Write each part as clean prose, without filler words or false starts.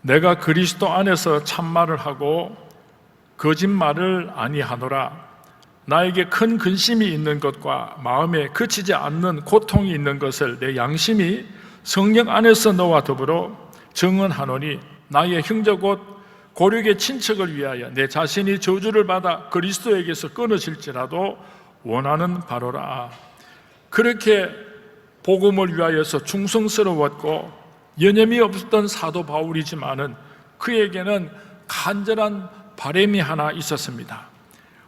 내가 그리스도 안에서 참말을 하고 거짓말을 아니하노라. 나에게 큰 근심이 있는 것과 마음에 그치지 않는 고통이 있는 것을 내 양심이 성령 안에서 너와 더불어 증언하노니, 나의 형제 곧 고륙의 친척을 위하여 내 자신이 저주를 받아 그리스도에게서 끊어질지라도 원하는 바로라. 그렇게 복음을 위하여서 충성스러웠고 여념이 없었던 사도 바울이지만은 그에게는 간절한 바람이 하나 있었습니다.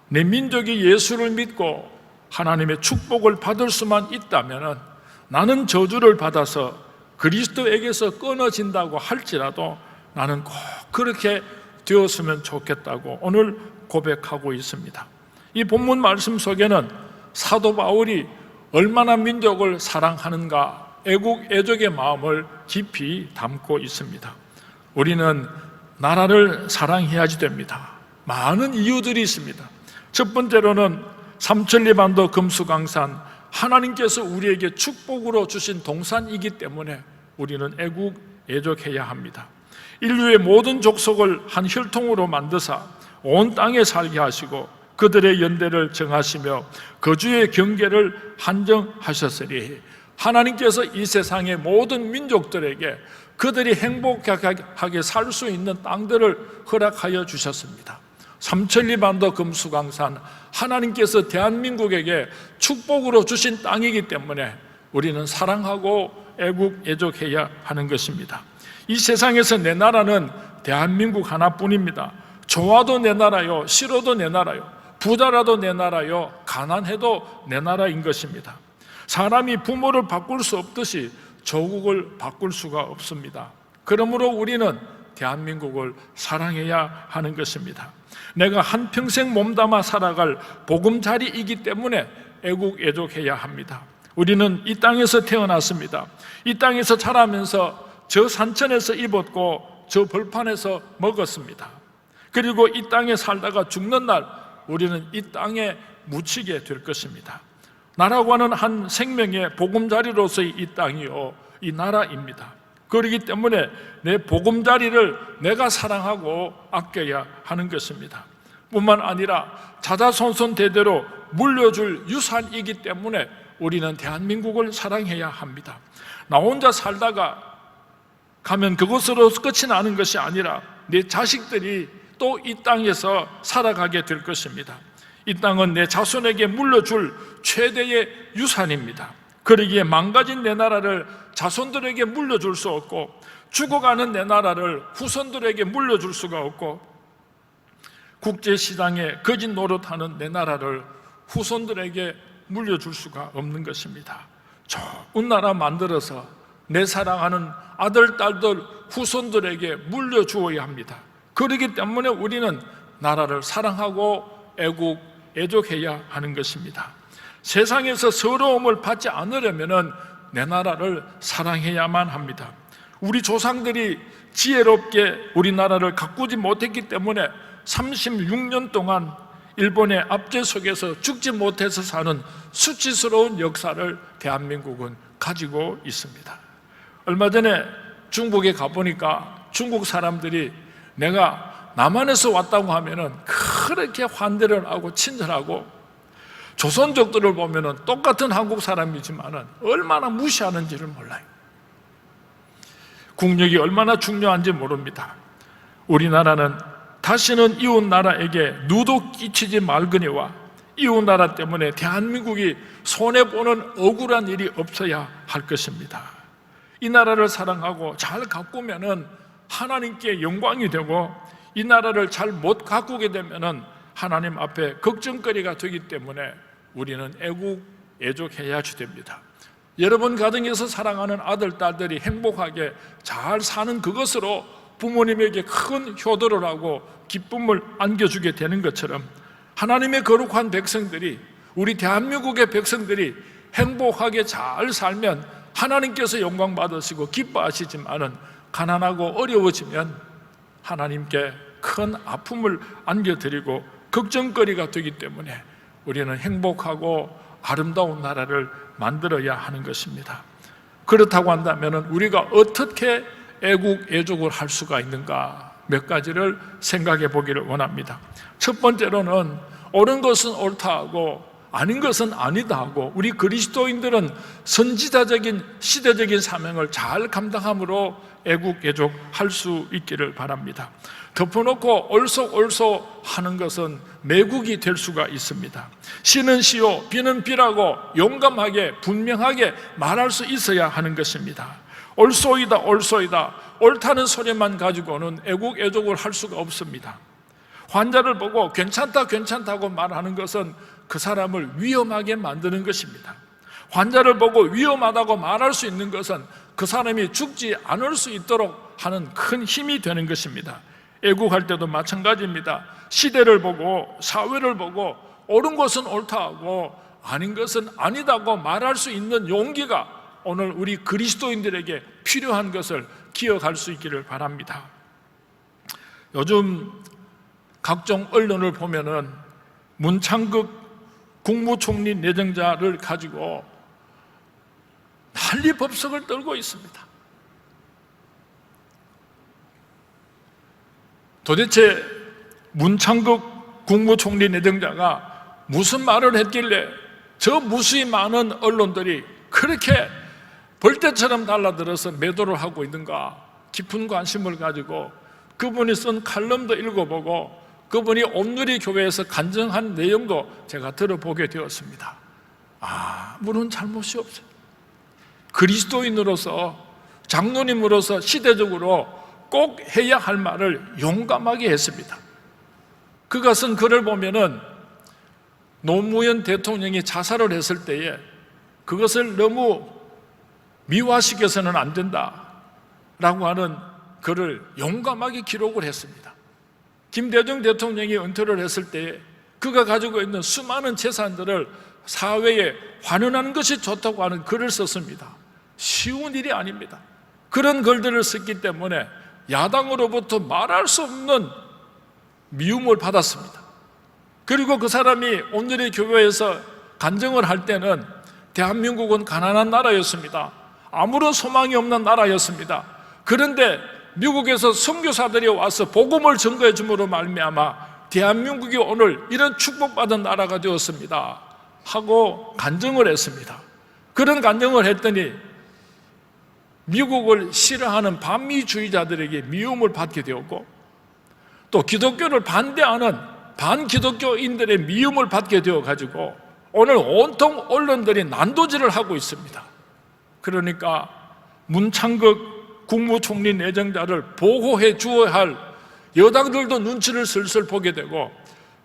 내 민족이 예수를 믿고 하나님의 축복을 받을 수만 있다면 나는 저주를 받아서 그리스도에게서 끊어진다고 할지라도 나는 꼭 그렇게 되었으면 좋겠다고 오늘 고백하고 있습니다. 이 본문 말씀 속에는 사도 바울이 얼마나 민족을 사랑하는가, 애국 애족의 마음을 깊이 담고 있습니다. 우리는 나라를 사랑해야지 됩니다. 많은 이유들이 있습니다. 첫 번째로는 삼천리반도 금수강산, 하나님께서 우리에게 축복으로 주신 동산이기 때문에 우리는 애국 애족해야 합니다. 인류의 모든 족속을 한 혈통으로 만드사 온 땅에 살게 하시고 그들의 연대를 정하시며 거주의 경계를 한정하셨으니 하나님께서 이 세상의 모든 민족들에게 그들이 행복하게 살 수 있는 땅들을 허락하여 주셨습니다. 삼천리반도 금수강산, 하나님께서 대한민국에게 축복으로 주신 땅이기 때문에 우리는 사랑하고 애국 애족해야 하는 것입니다. 이 세상에서 내 나라는 대한민국 하나뿐입니다. 좋아도 내 나라요, 싫어도 내 나라요, 부자라도 내 나라요, 가난해도 내 나라인 것입니다. 사람이 부모를 바꿀 수 없듯이 조국을 바꿀 수가 없습니다. 그러므로 우리는 대한민국을 사랑해야 하는 것입니다. 내가 한평생 몸담아 살아갈 보금자리이기 때문에 애국 애족해야 합니다. 우리는 이 땅에서 태어났습니다. 이 땅에서 자라면서 저 산천에서 입었고 저 벌판에서 먹었습니다. 그리고 이 땅에 살다가 죽는 날 우리는 이 땅에 묻히게 될 것입니다. 나라고 하는 한 생명의 보금자리로서의 이 땅이요, 이 나라입니다. 그렇기 때문에 내 보금자리를 내가 사랑하고 아껴야 하는 것입니다. 뿐만 아니라 자자손손 대대로 물려줄 유산이기 때문에 우리는 대한민국을 사랑해야 합니다. 나 혼자 살다가 가면 그것으로 끝이 나는 것이 아니라 내 자식들이 또 이 땅에서 살아가게 될 것입니다. 이 땅은 내 자손에게 물려줄 최대의 유산입니다. 그러기에 망가진 내 나라를 자손들에게 물려줄 수 없고, 죽어가는 내 나라를 후손들에게 물려줄 수가 없고, 국제시장에 거짓 노릇하는 내 나라를 후손들에게 물려줄 수가 없는 것입니다. 좋은 나라 만들어서 내 사랑하는 아들, 딸들, 후손들에게 물려주어야 합니다. 그렇기 때문에 우리는 나라를 사랑하고 애국, 애족해야 하는 것입니다. 세상에서 서러움을 받지 않으려면 내 나라를 사랑해야만 합니다. 우리 조상들이 지혜롭게 우리나라를 가꾸지 못했기 때문에 36년 동안 일본의 압제 속에서 죽지 못해서 사는 수치스러운 역사를 대한민국은 가지고 있습니다. 얼마 전에 중국에 가보니까 중국 사람들이 내가 남한에서 왔다고 하면은 그렇게 환대를 하고 친절하고, 조선족들을 보면은 똑같은 한국 사람이지만은 얼마나 무시하는지를 몰라요. 국력이 얼마나 중요한지 모릅니다. 우리나라는 다시는 이웃 나라에게 누도 끼치지 말거니와 이웃 나라 때문에 대한민국이 손해보는 억울한 일이 없어야 할 것입니다. 이 나라를 사랑하고 잘 가꾸면은 하나님께 영광이 되고, 이 나라를 잘 못 가꾸게 되면은 하나님 앞에 걱정거리가 되기 때문에 우리는 애국, 애족해야지 됩니다. 여러분 가정에서 사랑하는 아들, 딸들이 행복하게 잘 사는 그것으로 부모님에게 큰 효도를 하고 기쁨을 안겨주게 되는 것처럼 하나님의 거룩한 백성들이, 우리 대한민국의 백성들이 행복하게 잘 살면 하나님께서 영광 받으시고 기뻐하시지만은 가난하고 어려워지면 하나님께 큰 아픔을 안겨드리고 걱정거리가 되기 때문에 우리는 행복하고 아름다운 나라를 만들어야 하는 것입니다. 그렇다고 한다면 우리가 어떻게 애국 애족을 할 수가 있는가? 몇 가지를 생각해 보기를 원합니다. 첫 번째로는 옳은 것은 옳다 하고 아닌 것은 아니다 하고, 우리 그리스도인들은 선지자적인 시대적인 사명을 잘 감당함으로 애국 애족할 수 있기를 바랍니다. 덮어놓고 얼속얼속 하는 것은 매국이 될 수가 있습니다. 시는 시요 비는 비라고 용감하게 분명하게 말할 수 있어야 하는 것입니다. 옳소이다 옳소이다 옳다는 소리만 가지고는 애국 애족을 할 수가 없습니다. 환자를 보고 괜찮다 괜찮다고 말하는 것은 그 사람을 위험하게 만드는 것입니다. 환자를 보고 위험하다고 말할 수 있는 것은 그 사람이 죽지 않을 수 있도록 하는 큰 힘이 되는 것입니다. 애국할 때도 마찬가지입니다. 시대를 보고 사회를 보고 옳은 것은 옳다 하고 아닌 것은 아니다고 말할 수 있는 용기가 오늘 우리 그리스도인들에게 필요한 것을 기억할 수 있기를 바랍니다. 요즘 각종 언론을 보면은 문창극 국무총리 내정자를 가지고 난리 법석을 떨고 있습니다. 도대체 문창극 국무총리 내정자가 무슨 말을 했길래 저 무수히 많은 언론들이 그렇게 벌떼처럼 달라들어서 매도를 하고 있는가? 깊은 관심을 가지고 그분이 쓴 칼럼도 읽어보고 그분이 온누리 교회에서 간증한 내용도 제가 들어보게 되었습니다. 아무런 잘못이 없어요. 그리스도인으로서, 장로님으로서 시대적으로 꼭 해야 할 말을 용감하게 했습니다. 그가 쓴 글을 보면은 노무현 대통령이 자살을 했을 때에 그것을 너무 미화시켜서는 안 된다라고 하는 글을 용감하게 기록을 했습니다. 김대중 대통령이 은퇴를 했을 때에 그가 가지고 있는 수많은 재산들을 사회에 환원하는 것이 좋다고 하는 글을 썼습니다. 쉬운 일이 아닙니다. 그런 글들을 썼기 때문에 야당으로부터 말할 수 없는 미움을 받았습니다. 그리고 그 사람이 오늘의 교회에서 간증을 할 때는 대한민국은 가난한 나라였습니다. 아무런 소망이 없는 나라였습니다. 그런데 미국에서 선교사들이 와서 복음을 전거해 줌으로 말미암아 대한민국이 오늘 이런 축복받은 나라가 되었습니다 하고 간증을 했습니다. 그런 간증을 했더니 미국을 싫어하는 반미주의자들에게 미움을 받게 되었고, 또 기독교를 반대하는 반기독교인들의 미움을 받게 되어가지고 오늘 온통 언론들이 난도질을 하고 있습니다. 그러니까 문창극 국무총리 내정자를 보호해 주어야 할 여당들도 눈치를 슬슬 보게 되고,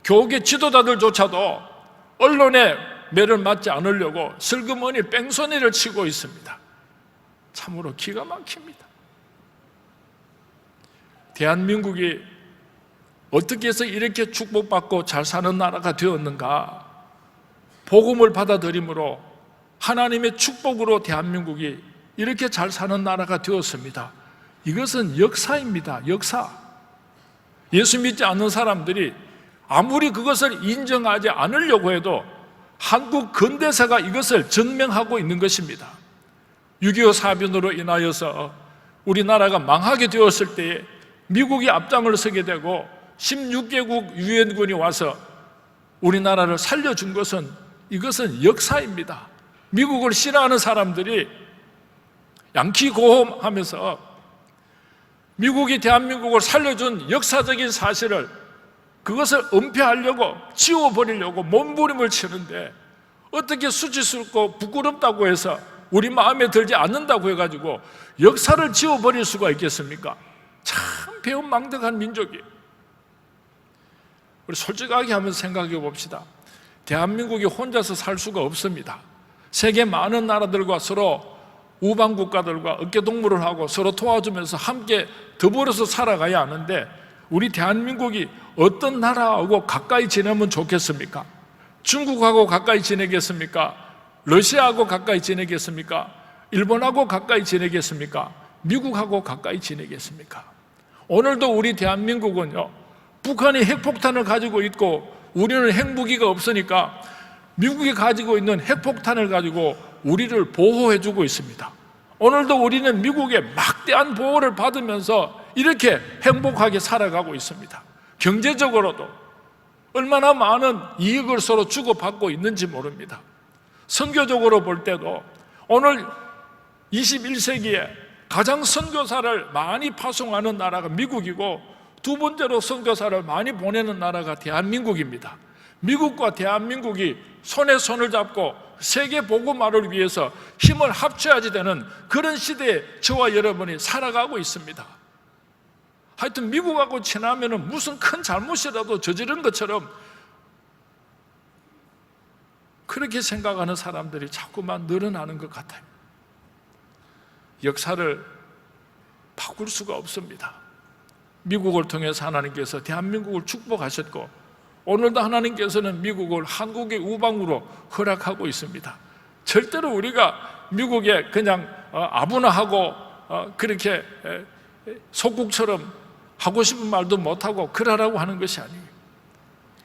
교계 지도자들조차도 언론의 매를 맞지 않으려고 슬그머니 뺑소니를 치고 있습니다. 참으로 기가 막힙니다. 대한민국이 어떻게 해서 이렇게 축복받고 잘 사는 나라가 되었는가? 복음을 받아들임으로 하나님의 축복으로 대한민국이 이렇게 잘 사는 나라가 되었습니다. 이것은 역사입니다. 역사. 예수 믿지 않는 사람들이 아무리 그것을 인정하지 않으려고 해도 한국 근대사가 이것을 증명하고 있는 것입니다. 6.25 사변으로 인하여서 우리나라가 망하게 되었을 때에 미국이 앞장을 서게 되고 16개국 유엔군이 와서 우리나라를 살려준 것은, 이것은 역사입니다. 미국을 싫어하는 사람들이 양키고홈하면서 미국이 대한민국을 살려준 역사적인 사실을, 그것을 은폐하려고 지워버리려고 몸부림을 치는데, 어떻게 수치스럽고 부끄럽다고 해서 우리 마음에 들지 않는다고 해가지고 역사를 지워버릴 수가 있겠습니까? 참 배은망덕한 민족이에요. 우리 솔직하게 한번 생각해 봅시다. 대한민국이 혼자서 살 수가 없습니다. 세계 많은 나라들과 서로 우방 국가들과 어깨동무를 하고 서로 도와주면서 함께 더불어서 살아가야 하는데, 우리 대한민국이 어떤 나라하고 가까이 지내면 좋겠습니까? 중국하고 가까이 지내겠습니까? 러시아하고 가까이 지내겠습니까? 일본하고 가까이 지내겠습니까? 미국하고 가까이 지내겠습니까? 오늘도 우리 대한민국은요, 북한이 핵폭탄을 가지고 있고 우리는 핵무기가 없으니까 미국이 가지고 있는 핵폭탄을 가지고 우리를 보호해주고 있습니다. 오늘도 우리는 미국의 막대한 보호를 받으면서 이렇게 행복하게 살아가고 있습니다. 경제적으로도 얼마나 많은 이익을 서로 주고받고 있는지 모릅니다. 선교적으로 볼 때도 오늘 21세기에 가장 선교사를 많이 파송하는 나라가 미국이고, 두 번째로 선교사를 많이 보내는 나라가 대한민국입니다. 미국과 대한민국이 손에 손을 잡고 세계 복음화를 위해서 힘을 합쳐야지 되는 그런 시대에 저와 여러분이 살아가고 있습니다. 하여튼 미국하고 친하면 무슨 큰 잘못이라도 저지른 것처럼 그렇게 생각하는 사람들이 자꾸만 늘어나는 것 같아요. 역사를 바꿀 수가 없습니다. 미국을 통해서 하나님께서 대한민국을 축복하셨고, 오늘도 하나님께서는 미국을 한국의 우방으로 허락하고 있습니다. 절대로 우리가 미국에 그냥 아부나하고 그렇게 속국처럼 하고 싶은 말도 못하고 그러라고 하는 것이 아니에요.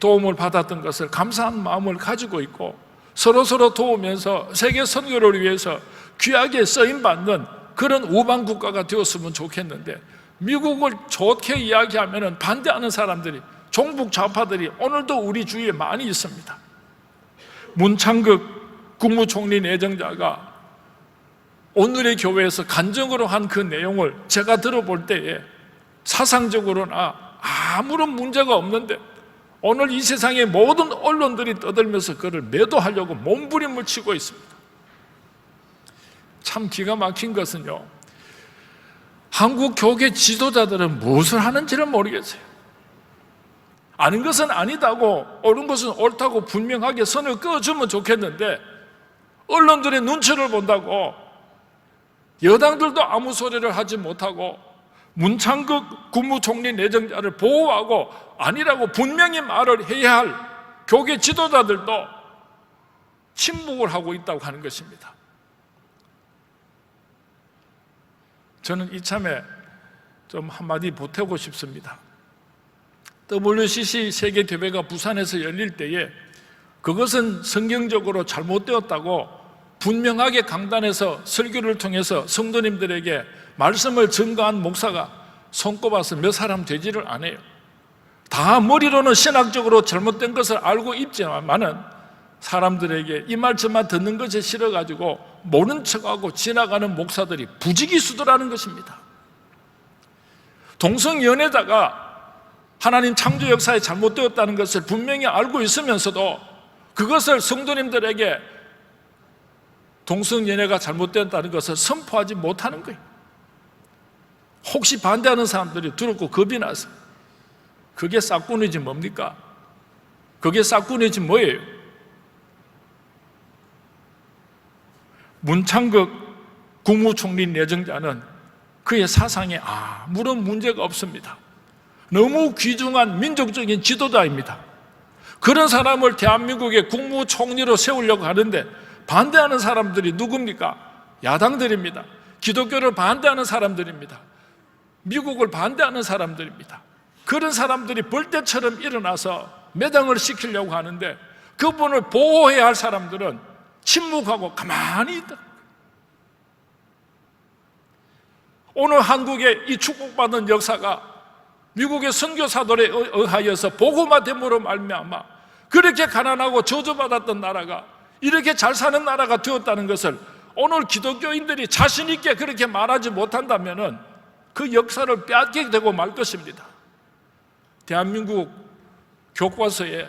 도움을 받았던 것을 감사한 마음을 가지고 있고, 서로 도우면서 세계 선교를 위해서 귀하게 쓰임받는 그런 우방 국가가 되었으면 좋겠는데, 미국을 좋게 이야기하면 반대하는 사람들이, 종북 좌파들이 오늘도 우리 주위에 많이 있습니다. 문창극 국무총리 내정자가 오늘의 교회에서 간증으로 한 그 내용을 제가 들어볼 때에 사상적으로나 아무런 문제가 없는데, 오늘 이 세상의 모든 언론들이 떠들면서 그를 매도하려고 몸부림을 치고 있습니다. 참 기가 막힌 것은요, 한국 교계 지도자들은 무엇을 하는지를 모르겠어요. 아는 것은 아니다고, 옳은 것은 옳다고 분명하게 선을 그어주면 좋겠는데, 언론들의 눈치를 본다고 여당들도 아무 소리를 하지 못하고 문창극 국무총리 내정자를 보호하고 아니라고 분명히 말을 해야 할 교계 지도자들도 침묵을 하고 있다고 하는 것입니다. 저는 이참에 좀 한마디 보태고 싶습니다. WCC 세계대회가 부산에서 열릴 때에 그것은 성경적으로 잘못되었다고 분명하게 강단에서 설교를 통해서 성도님들에게 말씀을 증거한 목사가 손꼽아서 몇 사람 되지를 않아요. 다 머리로는 신학적으로 잘못된 것을 알고 있지만은 사람들에게 이 말씀만 듣는 것에 싫어가지고 모른 척하고 지나가는 목사들이 부지기수더라는 것입니다. 동성연애자가 하나님 창조 역사에 잘못되었다는 것을 분명히 알고 있으면서도 그것을 성도님들에게 동성연애가 잘못되었다는 것을 선포하지 못하는 거예요. 혹시 반대하는 사람들이 들었고 겁이 나서. 그게 싹군이지 뭡니까? 그게 싹군이지 뭐예요? 문창극 국무총리 내정자는 그의 사상에 아무런 문제가 없습니다. 너무 귀중한 민족적인 지도자입니다. 그런 사람을 대한민국의 국무총리로 세우려고 하는데 반대하는 사람들이 누굽니까? 야당들입니다. 기독교를 반대하는 사람들입니다. 미국을 반대하는 사람들입니다. 그런 사람들이 벌떼처럼 일어나서 매장을 시키려고 하는데 그분을 보호해야 할 사람들은 침묵하고 가만히 있다. 오늘 한국의 이 축복받은 역사가 미국의 선교사들에 의하여서 복음화됨으로 말미암아 그렇게 가난하고 저주받았던 나라가 이렇게 잘 사는 나라가 되었다는 것을 오늘 기독교인들이 자신 있게 그렇게 말하지 못한다면 그 역사를 빼앗게 되고 말 것입니다. 대한민국 교과서에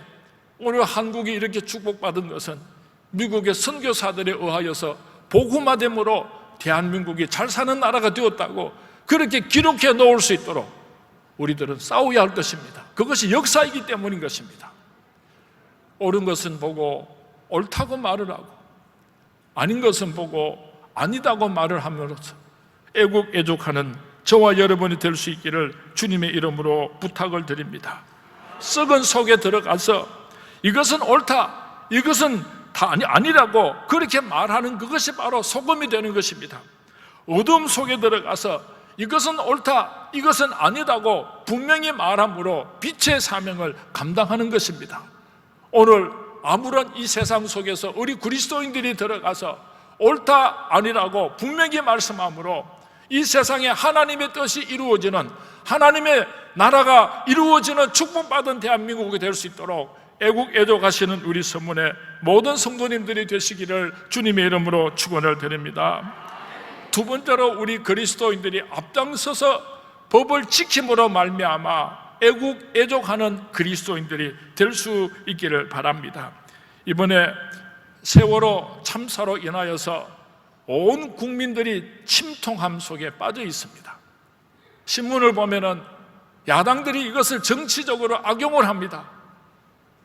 오늘 한국이 이렇게 축복받은 것은 미국의 선교사들에 의하여서 복음화됨으로 대한민국이 잘 사는 나라가 되었다고 그렇게 기록해 놓을 수 있도록 우리들은 싸워야 할 것입니다. 그것이 역사이기 때문인 것입니다. 옳은 것은 보고 옳다고 말을 하고 아닌 것은 보고 아니다고 말을 함으로써 애국애족하는 저와 여러분이 될 수 있기를 주님의 이름으로 부탁을 드립니다. 썩은 속에 들어가서 이것은 옳다, 이것은 다 아니라고 그렇게 말하는 그것이 바로 소금이 되는 것입니다. 어둠 속에 들어가서 이것은 옳다, 이것은 아니다고 분명히 말함으로 빛의 사명을 감당하는 것입니다. 오늘 아무런 이 세상 속에서 우리 그리스도인들이 들어가서 옳다 아니라고 분명히 말씀하므로 이 세상에 하나님의 뜻이 이루어지는, 하나님의 나라가 이루어지는 축복받은 대한민국이 될 수 있도록 애국애족하시는 우리 서문의 모든 성도님들이 되시기를 주님의 이름으로 축원을 드립니다. 두 번째로 우리 그리스도인들이 앞장서서 법을 지킴으로 말미암아 애국애족하는 그리스도인들이 될 수 있기를 바랍니다. 이번에 세월호 참사로 인하여서 온 국민들이 침통함 속에 빠져 있습니다. 신문을 보면은 야당들이 이것을 정치적으로 악용을 합니다.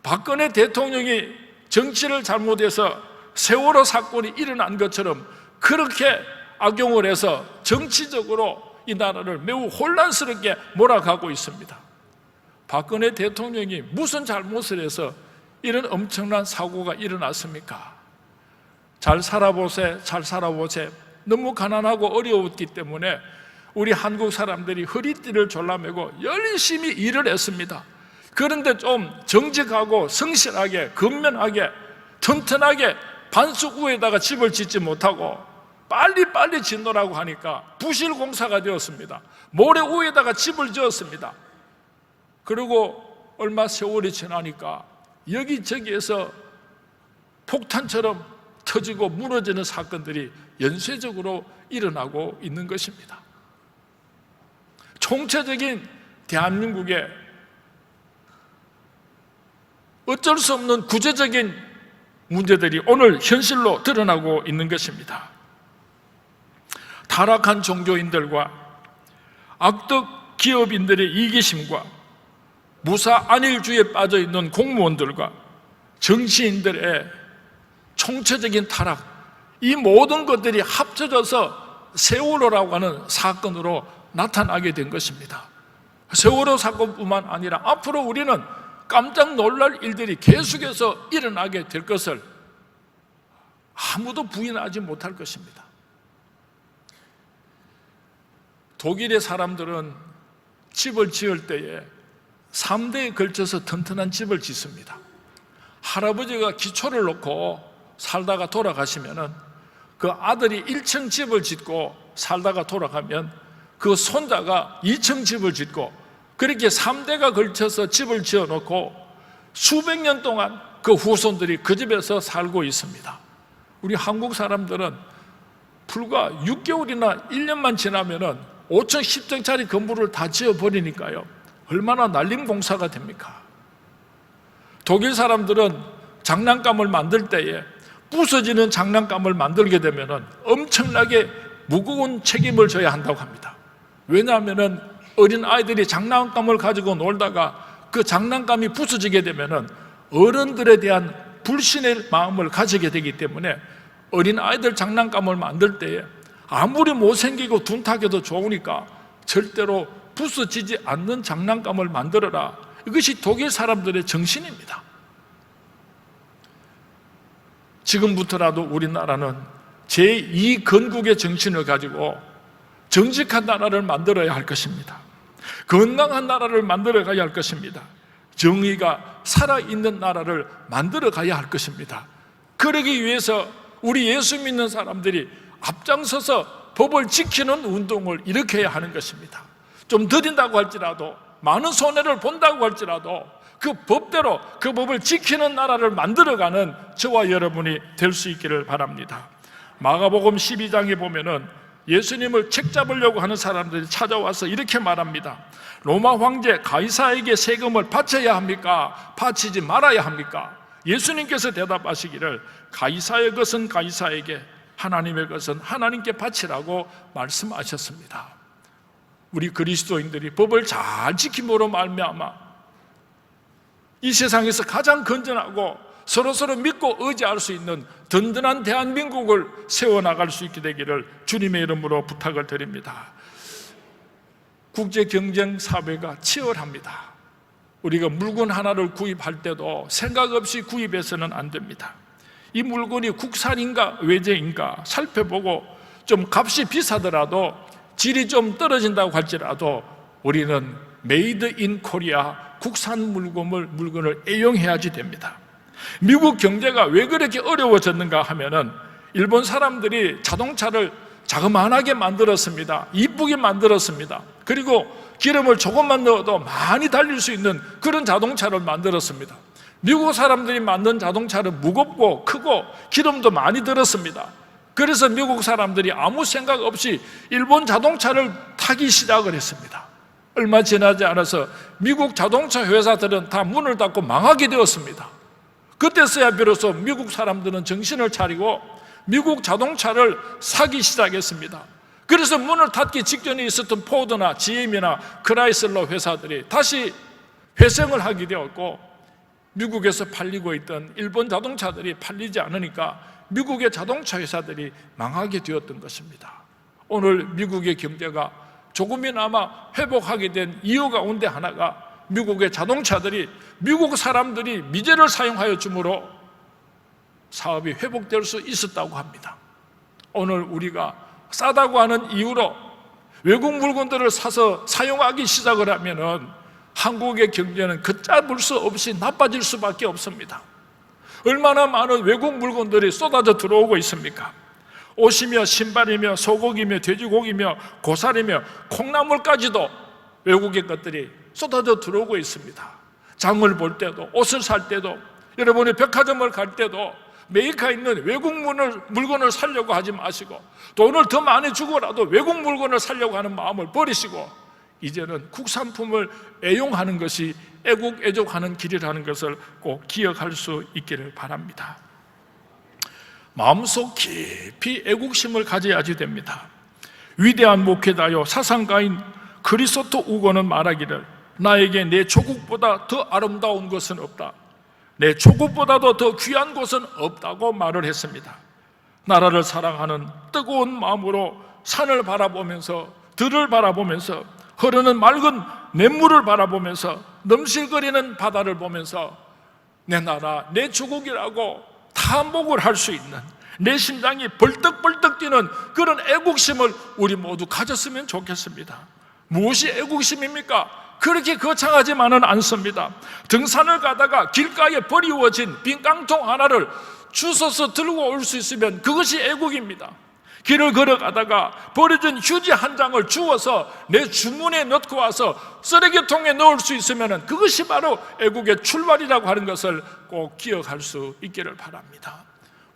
박근혜 대통령이 정치를 잘못해서 세월호 사건이 일어난 것처럼 그렇게 악용을 해서 정치적으로 이 나라를 매우 혼란스럽게 몰아가고 있습니다. 박근혜 대통령이 무슨 잘못을 해서 이런 엄청난 사고가 일어났습니까? 잘 살아보세, 잘 살아보세. 너무 가난하고 어려웠기 때문에 우리 한국 사람들이 허리띠를 졸라매고 열심히 일을 했습니다. 그런데 좀 정직하고 성실하게, 근면하게, 튼튼하게 반석 위에다가 집을 짓지 못하고 빨리빨리 짓노라고 하니까 부실공사가 되었습니다. 모래 위에다가 집을 지었습니다. 그리고 얼마 세월이 지나니까 여기저기에서 폭탄처럼 터지고 무너지는 사건들이 연쇄적으로 일어나고 있는 것입니다. 총체적인 대한민국의 어쩔 수 없는 구조적인 문제들이 오늘 현실로 드러나고 있는 것입니다. 타락한 종교인들과 악덕 기업인들의 이기심과 무사 안일주의에 빠져 있는 공무원들과 정치인들의 총체적인 타락, 이 모든 것들이 합쳐져서 세월호라고 하는 사건으로 나타나게 된 것입니다. 세월호 사건뿐만 아니라 앞으로 우리는 깜짝 놀랄 일들이 계속해서 일어나게 될 것을 아무도 부인하지 못할 것입니다. 독일의 사람들은 집을 지을 때에 3대에 걸쳐서 튼튼한 집을 짓습니다. 할아버지가 기초를 놓고 살다가 돌아가시면은 그 아들이 1층 집을 짓고 살다가 돌아가면 그 손자가 2층 집을 짓고 그렇게 3대가 걸쳐서 집을 지어 놓고 수백 년 동안 그 후손들이 그 집에서 살고 있습니다. 우리 한국 사람들은 불과 6개월이나 1년만 지나면은 5층, 10층짜리 건물을 다 지어버리니까요. 얼마나 날림공사가 됩니까? 독일 사람들은 장난감을 만들 때에 부서지는 장난감을 만들게 되면은 엄청나게 무거운 책임을 져야 한다고 합니다. 왜냐하면은 어린 아이들이 장난감을 가지고 놀다가 그 장난감이 부서지게 되면은 어른들에 대한 불신의 마음을 가지게 되기 때문에 어린 아이들 장난감을 만들 때에 아무리 못생기고 둔탁해도 좋으니까 절대로 부서지지 않는 장난감을 만들어라. 이것이 독일 사람들의 정신입니다. 지금부터라도 우리나라는 제2건국의 정신을 가지고 정직한 나라를 만들어야 할 것입니다. 건강한 나라를 만들어 가야 할 것입니다. 정의가 살아있는 나라를 만들어 가야 할 것입니다. 그러기 위해서 우리 예수 믿는 사람들이 앞장서서 법을 지키는 운동을 일으켜야 하는 것입니다. 좀 더딘다고 할지라도, 많은 손해를 본다고 할지라도 그 법대로 그 법을 지키는 나라를 만들어가는 저와 여러분이 될 수 있기를 바랍니다. 마가복음 12장에 보면은 예수님을 책잡으려고 하는 사람들이 찾아와서 이렇게 말합니다. 로마 황제 가이사에게 세금을 바쳐야 합니까? 바치지 말아야 합니까? 예수님께서 대답하시기를 가이사의 것은 가이사에게, 하나님의 것은 하나님께 바치라고 말씀하셨습니다. 우리 그리스도인들이 법을 잘 지킴으로 말미암아 이 세상에서 가장 건전하고 서로서로 믿고 의지할 수 있는 든든한 대한민국을 세워나갈 수 있게 되기를 주님의 이름으로 부탁을 드립니다. 국제 경쟁 사회가 치열합니다. 우리가 물건 하나를 구입할 때도 생각 없이 구입해서는 안 됩니다. 이 물건이 국산인가 외제인가 살펴보고 좀 값이 비싸더라도 질이 좀 떨어진다고 할지라도 우리는 메이드 인 코리아 국산 물건을 애용해야지 됩니다. 미국 경제가 왜 그렇게 어려워졌는가 하면은 일본 사람들이 자동차를 자그마하게 만들었습니다. 이쁘게 만들었습니다. 그리고 기름을 조금만 넣어도 많이 달릴 수 있는 그런 자동차를 만들었습니다. 미국 사람들이 만든 자동차는 무겁고 크고 기름도 많이 들었습니다. 그래서 미국 사람들이 아무 생각 없이 일본 자동차를 타기 시작을 했습니다. 얼마 지나지 않아서 미국 자동차 회사들은 다 문을 닫고 망하게 되었습니다. 그때서야 비로소 미국 사람들은 정신을 차리고 미국 자동차를 사기 시작했습니다. 그래서 문을 닫기 직전에 있었던 포드나 GM이나 크라이슬러 회사들이 다시 회생을 하게 되었고, 미국에서 팔리고 있던 일본 자동차들이 팔리지 않으니까 미국의 자동차 회사들이 망하게 되었던 것입니다. 오늘 미국의 경제가 조금이나마 회복하게 된 이유 가운데 하나가 미국의 자동차들이 미국 사람들이 미제를 사용하여 주므로 사업이 회복될 수 있었다고 합니다. 오늘 우리가 싸다고 하는 이유로 외국 물건들을 사서 사용하기 시작을 하면은 한국의 경제는 걷잡을 수 없이 나빠질 수밖에 없습니다. 얼마나 많은 외국 물건들이 쏟아져 들어오고 있습니까? 옷이며 신발이며 소고기며 돼지고기며 고사리며 콩나물까지도 외국의 것들이 쏟아져 들어오고 있습니다. 장을 볼 때도, 옷을 살 때도, 여러분이 백화점을 갈 때도 메이커에 있는 외국 물건을 사려고 하지 마시고, 돈을 더 많이 주고라도 외국 물건을 사려고 하는 마음을 버리시고 이제는 국산품을 애용하는 것이 애국애족하는 길이라는 것을 꼭 기억할 수 있기를 바랍니다. 마음속 깊이 애국심을 가져야지 됩니다. 위대한 목회자요 사상가인 크리스토 우고는 말하기를, 나에게 내 조국보다 더 아름다운 것은 없다, 내 조국보다도 더 귀한 곳은 없다고 말을 했습니다. 나라를 사랑하는 뜨거운 마음으로 산을 바라보면서, 들을 바라보면서, 흐르는 맑은 냇물을 바라보면서, 넘실거리는 바다를 보면서 내 나라, 내 조국이라고 탐복을 할 수 있는, 내 심장이 벌떡벌떡 뛰는 그런 애국심을 우리 모두 가졌으면 좋겠습니다. 무엇이 애국심입니까? 그렇게 거창하지만은 않습니다. 등산을 가다가 길가에 버리워진 빈 깡통 하나를 주워서 들고 올 수 있으면 그것이 애국입니다. 길을 걸어가다가 버려진 휴지 한 장을 주워서 내 주머니에 넣고 와서 쓰레기통에 넣을 수 있으면 그것이 바로 애국의 출발이라고 하는 것을 꼭 기억할 수 있기를 바랍니다.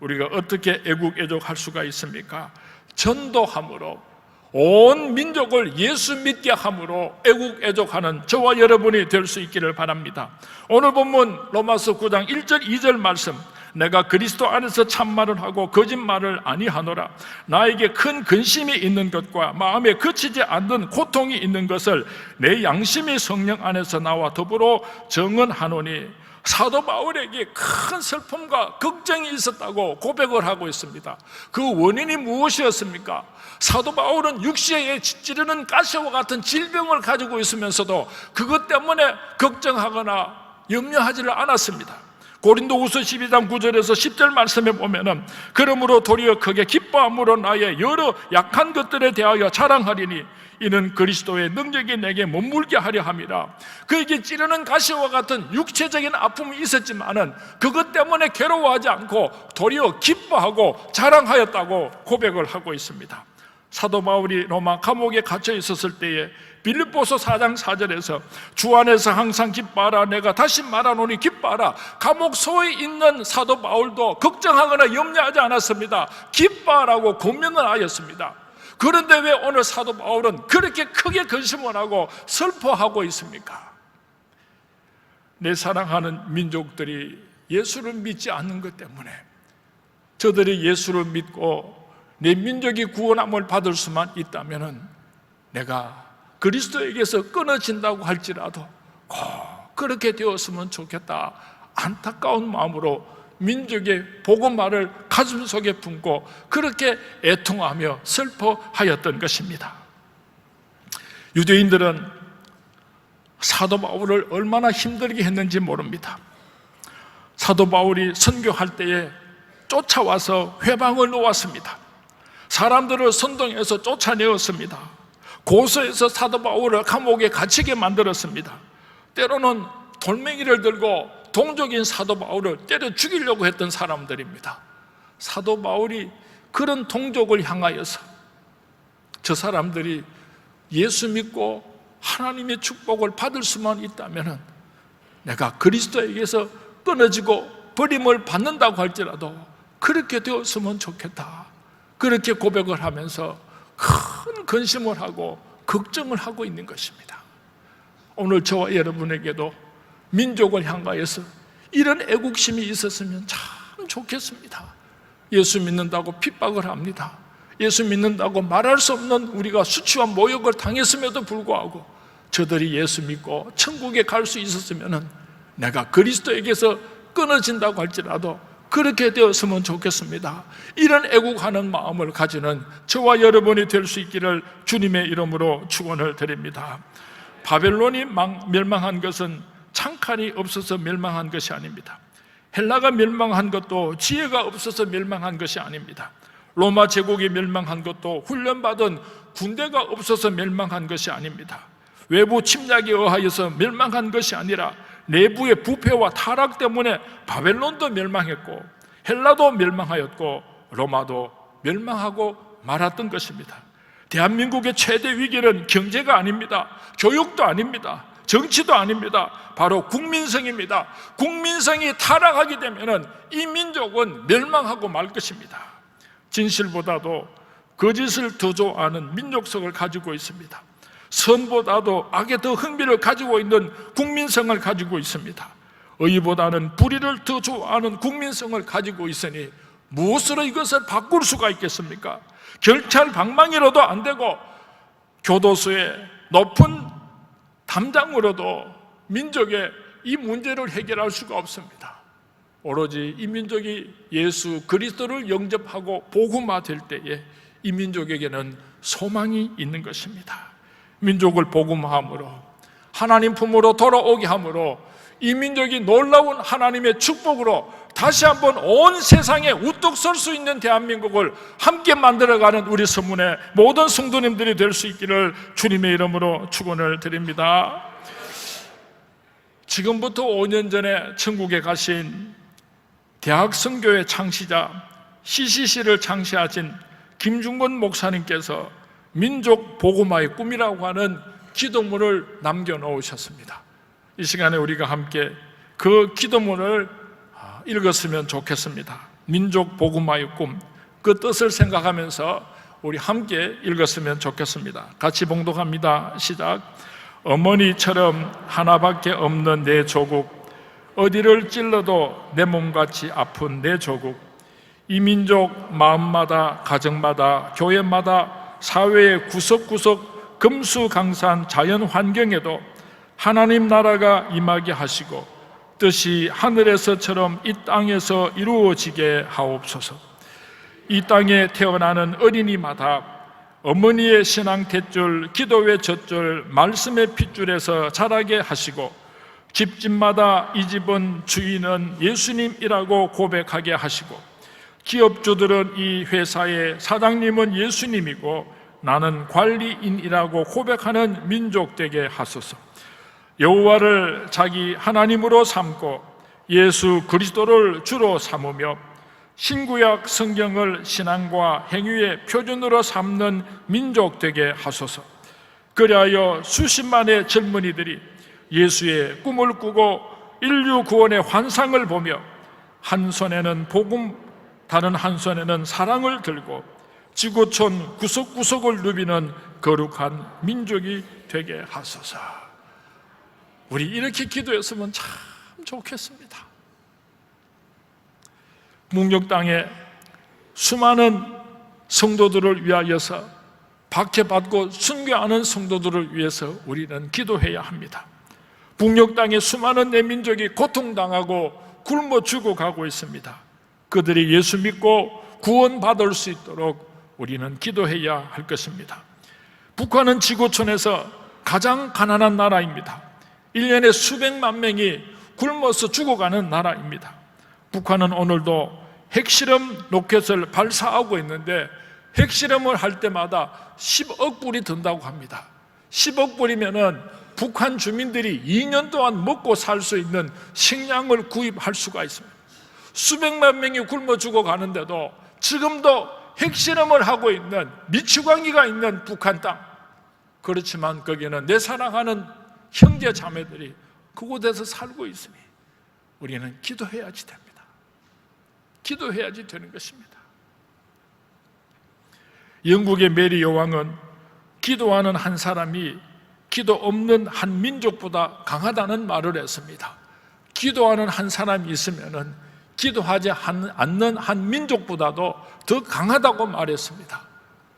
우리가 어떻게 애국애족할 수가 있습니까? 전도함으로, 온 민족을 예수 믿게 함으로 애국애족하는 저와 여러분이 될 수 있기를 바랍니다. 오늘 본문 로마서 9장 1절 2절 말씀, 내가 그리스도 안에서 참말을 하고 거짓말을 아니하노라, 나에게 큰 근심이 있는 것과 마음에 그치지 않는 고통이 있는 것을 내 양심이 성령 안에서 나와 더불어 정언하노니, 사도 바울에게 큰 슬픔과 걱정이 있었다고 고백을 하고 있습니다. 그 원인이 무엇이었습니까? 사도 바울은 육체에 찌르는 가시와 같은 질병을 가지고 있으면서도 그것 때문에 걱정하거나 염려하지를 않았습니다. 고린도후서 12장 9절에서 10절 말씀에 보면은, 그러므로 도리어 크게 기뻐함으로 나의 여러 약한 것들에 대하여 자랑하리니 이는 그리스도의 능력이 내게 머물게 하려 함이라. 그에게 찌르는 가시와 같은 육체적인 아픔이 있었지만은 그것 때문에 괴로워하지 않고 도리어 기뻐하고 자랑하였다고 고백을 하고 있습니다. 사도 바울이 로마 감옥에 갇혀 있었을 때에 빌립보서 4장 4절에서 주 안에서 항상 기뻐하라, 내가 다시 말하노니 기뻐하라. 감옥소에 있는 사도 바울도 걱정하거나 염려하지 않았습니다. 기뻐하라고 권면을 하였습니다. 그런데 왜 오늘 사도 바울은 그렇게 크게 근심을 하고 슬퍼하고 있습니까? 내 사랑하는 민족들이 예수를 믿지 않는 것 때문에, 저들이 예수를 믿고 내 민족이 구원함을 받을 수만 있다면 내가 그리스도에게서 끊어진다고 할지라도 꼭 그렇게 되었으면 좋겠다, 안타까운 마음으로 민족의 복음화를 가슴속에 품고 그렇게 애통하며 슬퍼하였던 것입니다. 유대인들은 사도 바울을 얼마나 힘들게 했는지 모릅니다. 사도 바울이 선교할 때에 쫓아와서 회방을 놓았습니다. 사람들을 선동해서 쫓아내었습니다. 고소해서 사도 바울을 감옥에 갇히게 만들었습니다. 때로는 돌멩이를 들고 동족인 사도 바울을 때려 죽이려고 했던 사람들입니다. 사도 바울이 그런 동족을 향하여서 저 사람들이 예수 믿고 하나님의 축복을 받을 수만 있다면 내가 그리스도에게서 끊어지고 버림을 받는다고 할지라도 그렇게 되었으면 좋겠다, 그렇게 고백을 하면서 큰 근심을 하고 걱정을 하고 있는 것입니다. 오늘 저와 여러분에게도 민족을 향하여서 이런 애국심이 있었으면 참 좋겠습니다. 예수 믿는다고 핍박을 합니다. 예수 믿는다고 말할 수 없는 우리가 수치와 모욕을 당했음에도 불구하고 저들이 예수 믿고 천국에 갈 수 있었으면 내가 그리스도에게서 끊어진다고 할지라도 그렇게 되었으면 좋겠습니다. 이런 애국하는 마음을 가지는 저와 여러분이 될 수 있기를 주님의 이름으로 축원을 드립니다. 바벨론이 멸망한 것은 창칼이 없어서 멸망한 것이 아닙니다. 헬라가 멸망한 것도 지혜가 없어서 멸망한 것이 아닙니다. 로마 제국이 멸망한 것도 훈련받은 군대가 없어서 멸망한 것이 아닙니다. 외부 침략에 의하여서 멸망한 것이 아니라 내부의 부패와 타락 때문에 바벨론도 멸망했고 헬라도 멸망하였고 로마도 멸망하고 말았던 것입니다. 대한민국의 최대 위기는 경제가 아닙니다. 교육도 아닙니다. 정치도 아닙니다. 바로 국민성입니다. 국민성이 타락하게 되면 이 민족은 멸망하고 말 것입니다. 진실보다도 거짓을 더 좋아하는 민족성을 가지고 있습니다. 선보다도 악에 더 흥미를 가지고 있는 국민성을 가지고 있습니다. 의보다는 불의를 더 좋아하는 국민성을 가지고 있으니 무엇으로 이것을 바꿀 수가 있겠습니까? 경찰 방망이로도 안 되고 교도소의 높은 담당으로도 민족의 이 문제를 해결할 수가 없습니다. 오로지 이 민족이 예수 그리스도를 영접하고 복음화될 때에 이 민족에게는 소망이 있는 것입니다. 민족을 복음화함으로 하나님 품으로 돌아오게 함으로 이 민족이 놀라운 하나님의 축복으로 다시 한번 온 세상에 우뚝 설 수 있는 대한민국을 함께 만들어가는 우리 서문의 모든 성도님들이 될 수 있기를 주님의 이름으로 축원을 드립니다. 지금부터 5년 전에 천국에 가신 대학선교회 창시자 CCC를 창시하신 김중건 목사님께서 민족 복음화의 꿈이라고 하는 기도문을 남겨놓으셨습니다. 이 시간에 우리가 함께 그 기도문을 읽었으면 좋겠습니다. 민족 복음화의 꿈, 그 뜻을 생각하면서 우리 함께 읽었으면 좋겠습니다. 같이 봉독합니다. 시작. 어머니처럼 하나밖에 없는 내 조국, 어디를 찔러도 내 몸같이 아픈 내 조국, 이 민족 마음마다, 가정마다, 교회마다, 사회의 구석구석 금수강산 자연 환경에도 하나님 나라가 임하게 하시고 뜻이 하늘에서처럼 이 땅에서 이루어지게 하옵소서. 이 땅에 태어나는 어린이마다 어머니의 신앙 탯줄, 기도의 젖줄, 말씀의 핏줄에서 자라게 하시고 집집마다 이 집은 주인은 예수님이라고 고백하게 하시고 기업주들은 이 회사의 사장님은 예수님이고 나는 관리인이라고 고백하는 민족 되게 하소서. 여호와를 자기 하나님으로 삼고 예수 그리스도를 주로 삼으며 신구약 성경을 신앙과 행위의 표준으로 삼는 민족 되게 하소서. 그리하여 수십만의 젊은이들이 예수의 꿈을 꾸고 인류 구원의 환상을 보며 한 손에는 복음, 다른 한 손에는 사랑을 들고 지구촌 구석구석을 누비는 거룩한 민족이 되게 하소서. 우리 이렇게 기도했으면 참 좋겠습니다. 묵력 땅에 수많은 성도들을 위하여서 박해받고 순교하는 성도들을 위해서 우리는 기도해야 합니다. 북녘 땅에 수많은 내 민족이 고통당하고 굶어 죽어가고 있습니다. 그들이 예수 믿고 구원받을 수 있도록 우리는 기도해야 할 것입니다. 북한은 지구촌에서 가장 가난한 나라입니다. 1년에 수백만 명이 굶어서 죽어가는 나라입니다. 북한은 오늘도 핵실험 로켓을 발사하고 있는데 핵실험을 할 때마다 10억 불이 든다고 합니다. 10억 불이면은 북한 주민들이 2년 동안 먹고 살 수 있는 식량을 구입할 수가 있습니다. 수백만 명이 굶어 죽어가는데도 지금도 핵실험을 하고 있는 미추광이가 있는 북한 땅, 그렇지만 거기는 내 사랑하는 형제 자매들이 그곳에서 살고 있으니 우리는 기도해야지 됩니다. 기도해야지 되는 것입니다. 영국의 메리 여왕은 기도하는 한 사람이 기도 없는 한 민족보다 강하다는 말을 했습니다. 기도하는 한 사람이 있으면 기도하지 않는 한 민족보다도 더 강하다고 말했습니다.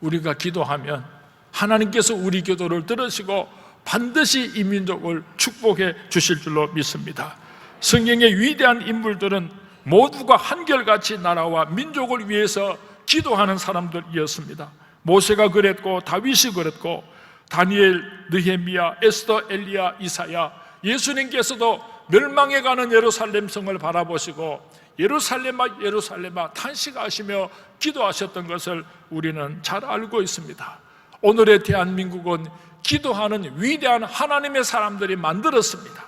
우리가 기도하면 하나님께서 우리 기도를 들으시고 반드시 이 민족을 축복해 주실 줄로 믿습니다. 성경의 위대한 인물들은 모두가 한결같이 나라와 민족을 위해서 기도하는 사람들이었습니다. 모세가 그랬고 다윗이 그랬고 다니엘, 느헤미야, 에스더, 엘리야, 이사야, 예수님께서도 멸망해가는 예루살렘 성을 바라보시고 예루살렘아 예루살렘아 탄식하시며 기도하셨던 것을 우리는 잘 알고 있습니다. 오늘의 대한민국은 기도하는 위대한 하나님의 사람들이 만들었습니다.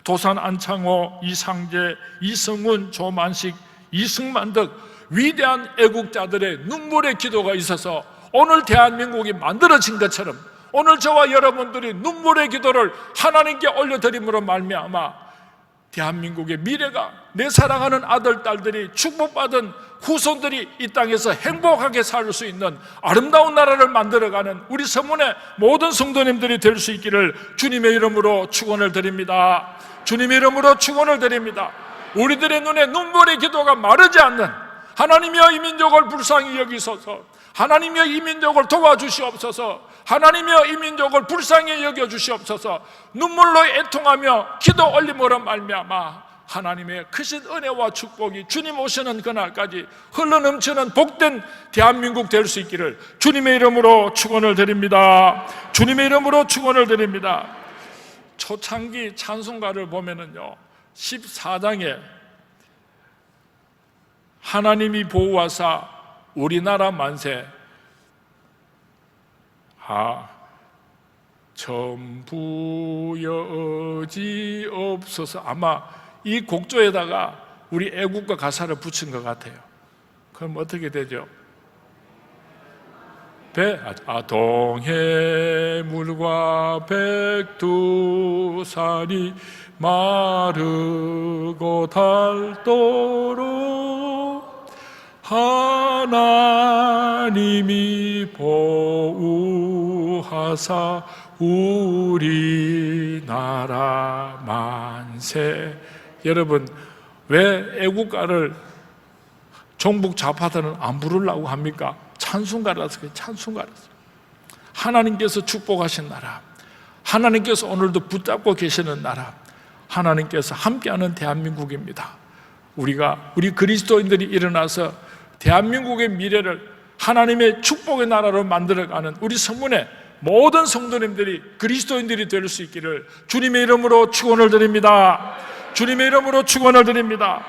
도산 안창호, 이상재, 이성훈, 조만식, 이승만 등 위대한 애국자들의 눈물의 기도가 있어서 오늘 대한민국이 만들어진 것처럼 오늘 저와 여러분들이 눈물의 기도를 하나님께 올려드림으로 말미암아 대한민국의 미래가 내 사랑하는 아들, 딸들이 축복받은 후손들이 이 땅에서 행복하게 살 수 있는 아름다운 나라를 만들어가는 우리 서문의 모든 성도님들이 될 수 있기를 주님의 이름으로 축원을 드립니다. 주님의 이름으로 축원을 드립니다. 우리들의 눈에 눈물의 기도가 마르지 않는 하나님이여 이 민족을 불쌍히 여기소서, 하나님이여 이 민족을 도와주시옵소서, 하나님이여 이 민족을 불쌍히 여겨주시옵소서, 눈물로 애통하며 기도 올림으로 말미암아 하나님의 크신 은혜와 축복이 주님 오시는 그날까지 흘러넘치는 복된 대한민국 될 수 있기를 주님의 이름으로 축원을 드립니다. 주님의 이름으로 축원을 드립니다. 초창기 찬송가를 보면은요 14장에 하나님이 보호하사 우리나라 만세 전부 여지없어서 아마 이 곡조에다가 우리 애국가 가사를 붙인 것 같아요. 그럼 어떻게 되죠? 동해물과 백두산이 마르고 닳도록 하나님이 보호하사 우리나라 만세. 여러분, 왜 애국가를 종북 좌파들은 안 부르려고 합니까? 찬송가라서 그래요. 찬송가라서. 하나님께서 축복하신 나라, 하나님께서 오늘도 붙잡고 계시는 나라, 하나님께서 함께하는 대한민국입니다. 우리 그리스도인들이 일어나서 대한민국의 미래를 하나님의 축복의 나라로 만들어가는 우리 성문의 모든 성도님들이 그리스도인들이 될 수 있기를 주님의 이름으로 축원을 드립니다. 주님의 이름으로 축원을 드립니다.